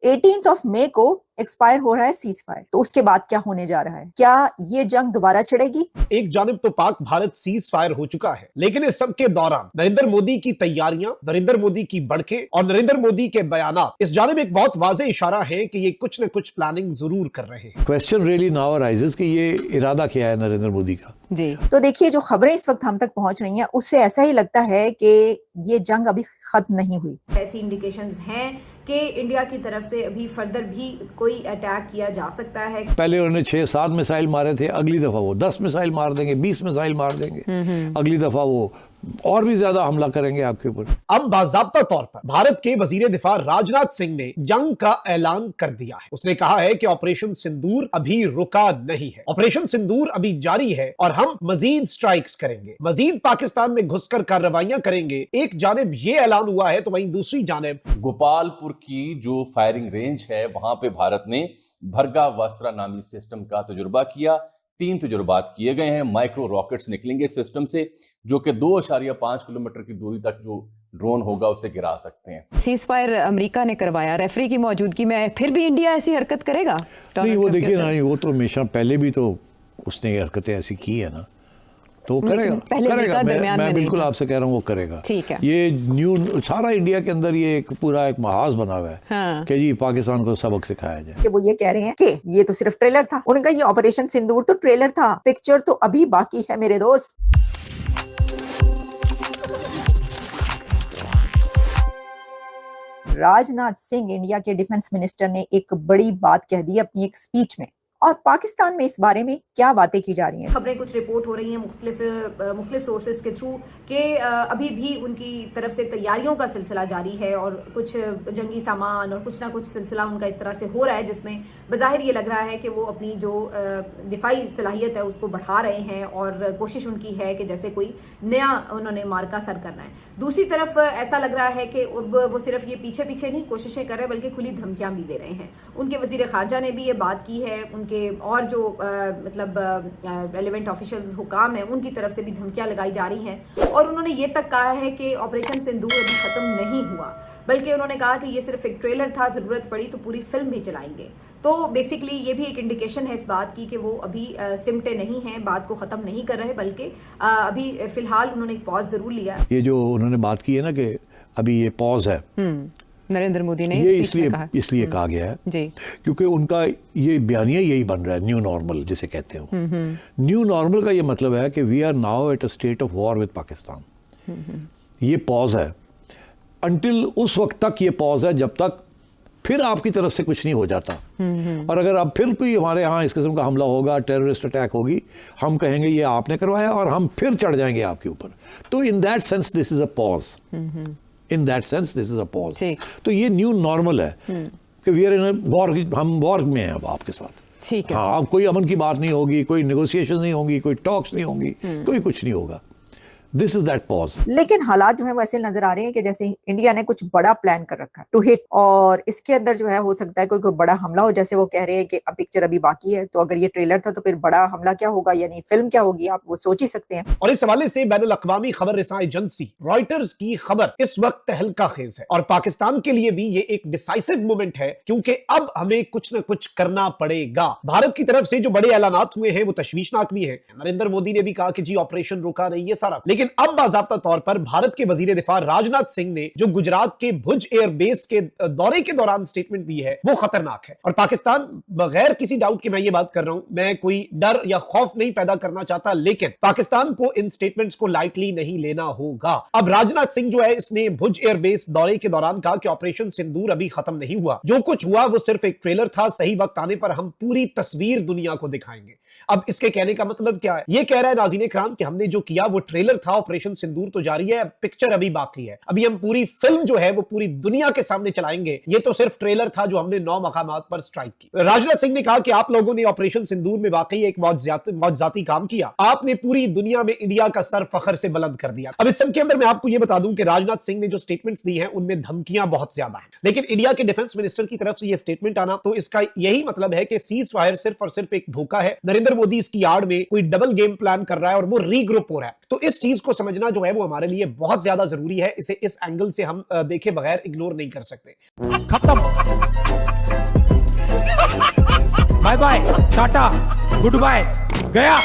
18 मई को एक्सपायर हो रहा है सीज फायर, तो उसके बाद क्या होने जा रहा है? क्या ये जंग दोबारा छिड़ेगी? एक जानिब तो पाक भारत सीज फायर हो चुका है, लेकिन इस सब के दौरान नरेंद्र मोदी की तैयारियां, नरेंद्र मोदी की बढ़के और नरेंद्र मोदी के बयानात इस जानिब एक बहुत वाज़ेह इशारा है कि ये कुछ न कुछ प्लानिंग जरूर कर रहे हैं। क्वेश्चन रियली नाउ अराइजेस कि ये इरादा क्या है नरेंद्र मोदी का। जी, तो देखिए जो खबरें इस वक्त हम तक पहुंच रही हैं उससे ऐसा ही लगता है कि ये जंग अभी खत्म नहीं हुई। ऐसी इंडिकेशंस हैं कि इंडिया की तरफ से अभी फर्दर भी कोई अटैक किया जा सकता है। पहले उन्होंने 6-7 मिसाइल मारे थे, अगली दफा वो 10 मिसाइल मार देंगे, 20 मिसाइल मार देंगे, अगली दफा वो और भी ज्यादा हमला करेंगे आपके ऊपर। अब बाज़ाब्ता तौर पर भारत के वजीर दिफा राजनाथ सिंह ने जंग का ऐलान कर दिया है। उसने कहा है कि ऑपरेशन सिंदूर अभी रुका नहीं है, ऑपरेशन सिंदूर अभी जारी है और हम मजीद स्ट्राइक्स करेंगे, मजीद पाकिस्तान में घुसकर कार्रवाइयां करेंगे। एक जानिब ये ऐलान हुआ है तो वहीं दूसरी जानिब गोपालपुर की जो फायरिंग रेंज है वहां पे भारत ने भरगा वस्त्रा नामी सिस्टम का तजुर्बा किया। 3 तजुर्बात किए गए हैं। माइक्रो रॉकेट्स निकलेंगे सिस्टम से जो कि 2.5 किलोमीटर की दूरी तक जो ड्रोन होगा उसे गिरा सकते हैं। सीज फायर अमेरिका ने करवाया, रेफरी की मौजूदगी में, फिर भी इंडिया ऐसी हरकत करेगा? नहीं, वो देखिए ना, वो तो हमेशा पहले भी तो उसने हरकतें ऐसी की है ना, तो वो करेगा। मैं बिल्कुल आपसे कह रहा हूँ वो करेगा। ठीक है। ये न्यू सारा इंडिया के अंदर ये एक पूरा एक महाज बना हुआ है। हाँ। कि जी पाकिस्तान को सबक सिखाया जाए। कि वो ये कह रहे हैं कि ये तो सिर्फ ट्रेलर था। उनका ये ऑपरेशन सिंदूर तो ट्रेलर था, पिक्चर तो अभी बाकी है मेरे दोस्त। राजनाथ सिंह इंडिया के डिफेंस मिनिस्टर ने एक बड़ी बात कह दी अपनी एक स्पीच में, और पाकिस्तान में इस बारे में क्या बातें की जा रही हैं? खबरें कुछ रिपोर्ट हो रही हैं मुख्तलिफ सोर्सेज के थ्रू कि अभी भी उनकी तरफ से तैयारियों का सिलसिला जारी है और कुछ जंगी सामान और कुछ ना कुछ सिलसिला उनका इस तरह से हो रहा है जिसमें बज़ाहिर ये लग रहा है कि वो अपनी जो दिफाई सलाहियत है उसको बढ़ा रहे हैं और कोशिश उनकी है कि जैसे कोई नया उन्होंने मार्का सर करना है। दूसरी तरफ ऐसा लग रहा है कि अब वो सिर्फ ये पीछे पीछे नहीं कोशिशें कर रहे बल्कि खुली धमकियां भी दे रहे हैं। उनके वजीर खारजा ने भी ये बात की है, उनके और जो रेलेवेंट ऑफिशियल्स हुकाम हैं उनकी तरफ से भी धमकियां लगाई जा रही हैं और उन्होंने ये तक कहा है कि ऑपरेशन सिंदूर अभी खत्म नहीं हुआ, बल्कि उन्होंने कहा कि ये सिर्फ एक ट्रेलर था, जरूरत पड़ी तो पूरी फिल्म भी चलाएंगे। तो बेसिकली ये भी एक इंडिकेशन है इस बात की कि वो अभी सिमटे नहीं हैं, बात को खत्म नहीं कर रहे, बल्कि अभी फिलहाल उन्होंने एक पॉज जरूर लिया। ये जो उन्होंने बात की है ना कि अभी ये पॉज है, नरेंद्र मोदी ने ये इसलिए कहा गया है जी, क्योंकि उनका ये बयानिया यही बन रहा है, न्यू नॉर्मल जिसे कहते हो। न्यू नॉर्मल का ये मतलब है कि we are now at a state of war with Pakistan. ये पॉज है, अंटिल उस वक्त तक ये पॉज है जब तक फिर आपकी तरफ से कुछ नहीं हो जाता। और अगर अब फिर कोई हमारे यहाँ इस किस्म का हमला होगा, टेररिस्ट अटैक होगी, हम कहेंगे ये आपने करवाया और हम फिर चढ़ जाएंगे आपके ऊपर। तो in that sense this is a pause, in that sense this is a pause. तो ये न्यू नॉर्मल है कि वी आर इन वॉर, हम वॉर में हैं अब आपके साथ। ठीक है। हाँ, अब कोई अमन की बात नहीं होगी, कोई नेगोशिएशन नहीं होंगी, कोई टॉक्स नहीं होंगी, कोई कुछ नहीं होगा। This is that pause. लेकिन हालात जो है वो ऐसे नजर आ रहे हैं कि जैसे इंडिया ने कुछ बड़ा प्लान कर रखा है टू हिट, और इसके अंदर जो है हो सकता है कोई बड़ा हमला हो। जैसे वो कह रहे हैं कि अब पिक्चर अभी बाकी है, तो अगर ये ट्रेलर था तो फिर बड़ा हमला क्या होगा, यानी फिल्म क्या होगी, आप वो सोच ही सकते हैं। और इस हवाले से बैनुल अक़वामी खबर रिसां एजेंसी रॉयटर्स की खबर इस वक्त तहलका खेज है और पाकिस्तान के लिए भी ये एक डिसाइसिव मोमेंट है, क्योंकि अब हमें कुछ न कुछ करना पड़ेगा। भारत की तरफ से जो बड़े ऐलानात हुए हैं वो तशवीशनाक भी है। नरेंद्र मोदी ने भी कहा कि जी ऑपरेशन रुका नहीं, ये सारा। लेकिन अब बाज़ाब्ता तौर पर भारत के वजीर दिफा राजनाथ सिंह ने जो गुजरात के भुज एयरबेस के दौरे के दौरान स्टेटमेंट दी है वो खतरनाक है। और पाकिस्तान, बगैर किसी डाउट के मैं ये बात कर रहा हूं, मैं कोई डर या खौफ नहीं पैदा करना चाहता, लेकिन पाकिस्तान को इन स्टेटमेंट्स को लाइटली नहीं लेना होगा। अब राजनाथ सिंह जो है इसने भुज एयरबेस दौरे के दौरान कहा कि ऑपरेशन सिंदूर अभी खत्म नहीं हुआ, जो कुछ हुआ वो सिर्फ एक ट्रेलर था, सही वक्त आने पर हम पूरी तस्वीर दुनिया को दिखाएंगे। अब इसके कहने का मतलब क्या है? ये कह रहा है नाज़रीन इकराम कि हमने जो किया वो ट्रेलर था, ऑपरेशन सिंदूर तो जारी है, पिक्चर अभी बाकी है, अभी हम पूरी फिल्म जो है वो पूरी दुनिया के सामने चलाएंगे, ये तो सिर्फ ट्रेलर था जो हमने 9 मकामात पर स्ट्राइक की। राजनाथ सिंह ने कहा कि आप लोगों ने ऑपरेशन सिंदूर में वाकई एक मौजजाती काम किया, आपने पूरी दुनिया में इंडिया का सर फखर से बुलंद कर दिया। अब इस सब के अंदर मैं आपको ये बता दूं कि राजनाथ सिंह ने जो स्टेटमेंट्स दी हैं उनमें धमकियां बहुत ज्यादा हैं, लेकिन इंडिया के डिफेंस मिनिस्टर की तरफ से ये स्टेटमेंट आना तो इसका यही मतलब है कि सीज फायर सिर्फ और सिर्फ एक धोखा है। नरेंद्र मोदी इसकी आड़ में कोई डबल गेम प्लान कर रहा है और वो रीग्रुप हो रहा है। तो इस चीज चीज को समझना जो है वो हमारे लिए बहुत ज्यादा जरूरी है। इसे इस एंगल से हम देखे बगैर इग्नोर नहीं कर सकते। खत्म, bye bye, tata, good bye, गया।